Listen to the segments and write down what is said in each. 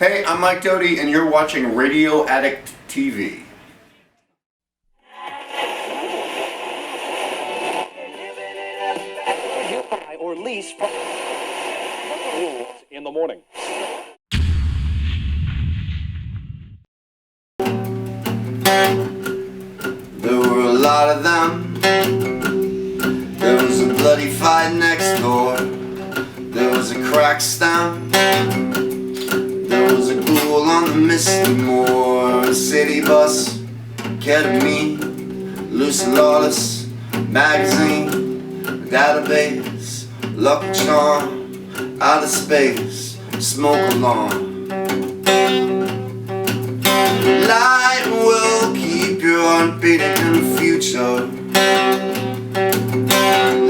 Hey, I'm Mike Doughty, and you're watching Radio Addict TV. Or lease in the morning. There were a lot of them. There was a bloody fight next door. There was a crack stem. There was a ghoul on the misty moor. A city bus, ketamine, loose and lawless, magazine, database, lucky charm, outer space, smoke alarm. Light will keep your heart beating in the future.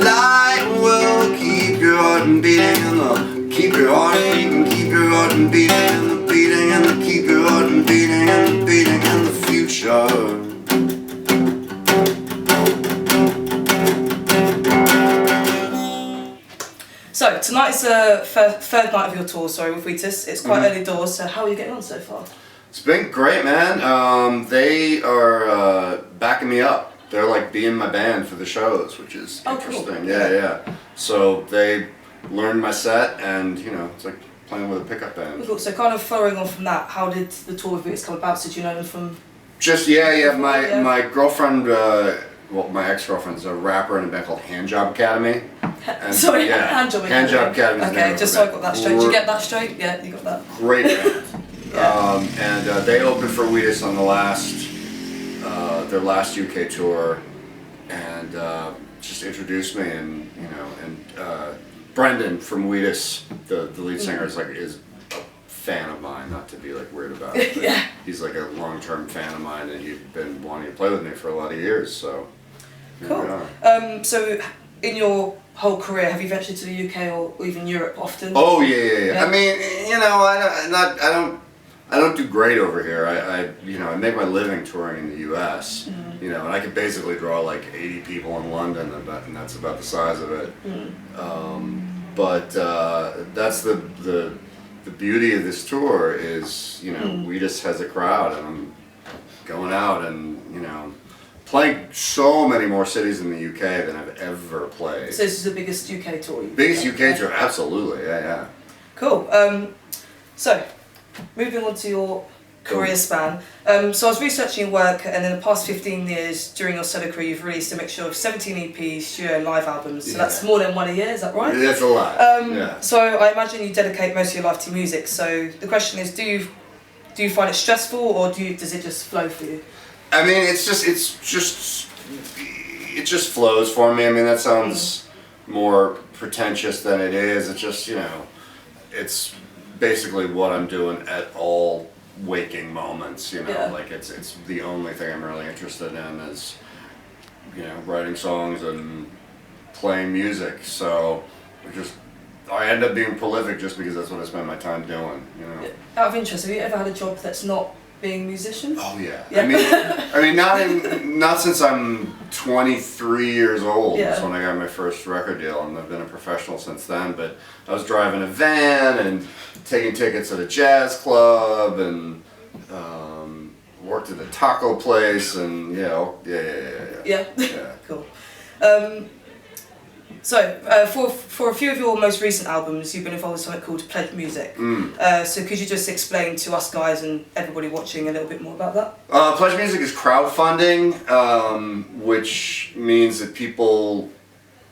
Light will keep your heart beating in the, keep your heart beating, keep your heart beating in the beating and the, keep your heart beating and the beating in the future. So tonight is the third night of your tour, with Wheatus. It's quite early doors, so how are you getting on so far? It's been great, man. They are backing me up. They're like being my band for the shows, which is interesting. Cool. Yeah. So they learned my set, and it's like playing with a pickup band. Cool. So kind of following on from that, how did the tour with Wheatus come about? So do you know them from? Just my girlfriend, my ex-girlfriend's a rapper in a band called Handjob Academy. Sorry, Handjob Academy. Handjob Academy. Okay, just so I got that straight. Did you get that straight? Yeah, you got that. Great band. And they opened for Wheatus on their last UK tour, and just introduced me, and Brendan from Wheatus, the lead singer, is a fan of mine. Not to be like weird about it, but he's like a long-term fan of mine, and he's been wanting to play with me for a lot of years. So cool. So in your whole career, have you ventured to the UK or even Europe often? Oh yeah. I mean, I don't do great over here. I make my living touring in the US, and I could basically draw like 80 people in London, and that's about the size of it. But that's the beauty of this tour is, Wheatus has a crowd, and I'm going out and, playing so many more cities in the UK than I've ever played. So this is the biggest UK tour you've Biggest done? UK tour, absolutely, yeah. Cool. So, moving on to your career span. So I was researching your work, and in the past 15 years during your solo career, you've released a mixture of 17 EPs, studio and live albums. So that's more than one a year, is that right? That's a lot. So I imagine you dedicate most of your life to music. So the question is, do you find it stressful, or does it just flow for you? I mean, it just flows for me. I mean, that sounds more pretentious than it is. It's just, it's basically what I'm doing at all waking moments, like it's the only thing I'm really interested in is, writing songs and playing music. So I end up being prolific just because that's what I spend my time doing, Out of interest, have you ever had a job that's not being a musician? Oh yeah. I mean not since I'm 23 years old. That's when I got my first record deal, and I've been a professional since then. But I was driving a van and taking tickets at a jazz club, and worked at a taco place, and yeah. Cool. So for a few of your most recent albums, you've been involved with something called Pledge Music. So could you just explain to us guys and everybody watching a little bit more about that? Pledge Music is crowdfunding, which means that people,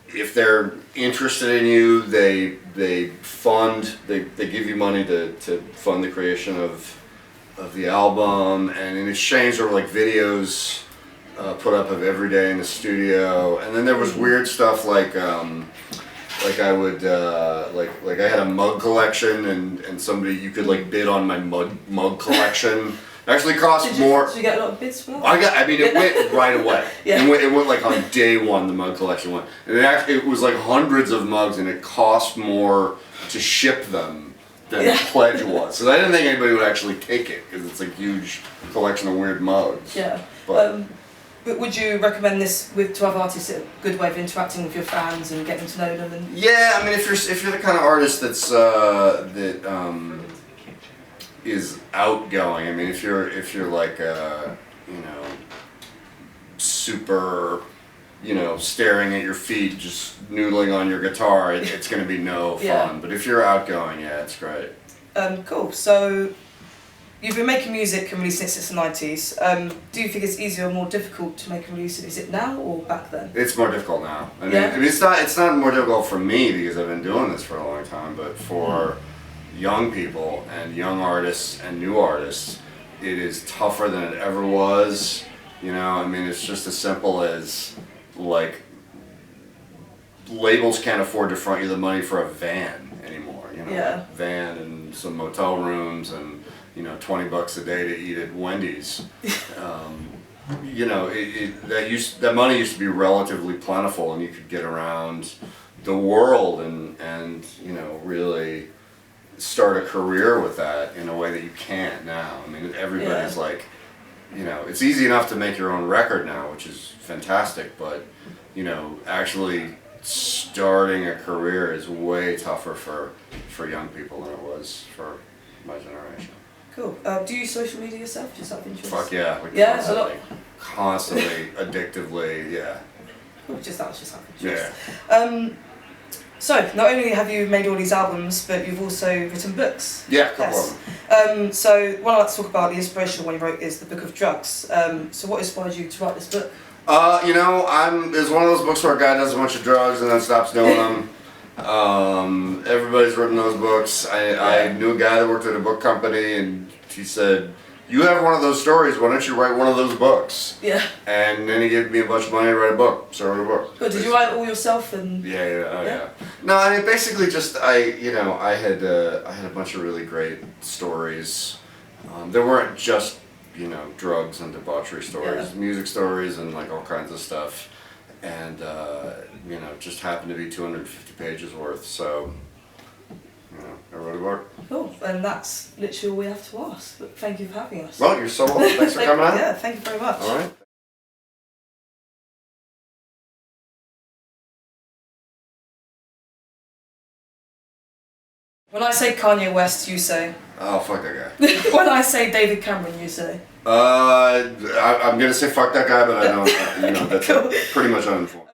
if they're interested in you, they give you money to fund the creation of the album, and in exchange there were like videos put up of every day in the studio, and then there was weird stuff like I would like I had a mug collection, and somebody, you could like bid on my mug collection. It actually cost more. Did you get a lot of bids for that? It went right away. Yeah. It went like on day one, the mug collection went. And it was like hundreds of mugs, and it cost more to ship them than Pledge was. So I didn't think anybody would actually take it, because it's a huge collection of weird mugs. Yeah. But would you recommend this to other artists? A good way of interacting with your fans and getting to know them? And yeah, I mean, if you're the kind of artist that's is outgoing. I mean, if you're like you know, super, you know, staring at your feet, just noodling on your guitar, it's going to be no fun. Yeah. But if you're outgoing, yeah, it's great. Cool. So you've been making music and releasing it since the 90s. Do you think it's easier or more difficult to make a release? Is it now or back then? It's more difficult now. I mean, Yeah. it's not more difficult for me because I've been doing this for a long time, but for young people and young artists and new artists, it is tougher than it ever was. You know, I mean, it's just as simple as, like, labels can't afford to front you the money for a van anymore, you know, Yeah. van and some motel rooms and, you know, $20 a day to eat at Wendy's. You know, that money used to be relatively plentiful, and you could get around the world and you know, really start a career with that in a way that you can't now. I mean, everybody's like, you know, it's easy enough to make your own record now, which is fantastic, but, you know, actually starting a career is way tougher for young people than it was for my generation. Cool. Do you use social media yourself? Just out of interest? Fuck yeah. Yeah, a lot. Constantly, addictively, yeah. Cool. That was just out of interest. Yeah. So, not only have you made all these albums, but you've also written books. Yeah, a couple of them. So, what I'd like to talk about, the inspirational one you wrote is The Book of Drugs. So what inspired you to write this book? You know, it's one of those books where a guy does a bunch of drugs and then stops doing them. Everybody's written those books. I knew a guy that worked at a book company, and he said, "You have one of those stories, why don't you write one of those books?" Yeah. And then he gave me a bunch of money to write a book, so I wrote a book. Cool. Did you write it all yourself? And Yeah. No, I mean, basically just, I had a bunch of really great stories. There weren't just, you know, drugs and debauchery stories, music stories and like all kinds of stuff. And, you know, just happened to be 250 pages worth, so, you know, I wrote a book. Cool, and that's literally all we have to ask. But thank you for having us. Well, you're so welcome. Thanks for coming out. Yeah, thank you very much. All right. When I say Kanye West, you say? Oh, fuck that guy. When I say David Cameron, you say? I'm gonna say fuck that guy, but I don't, you know, that's Cool. pretty much uninformed.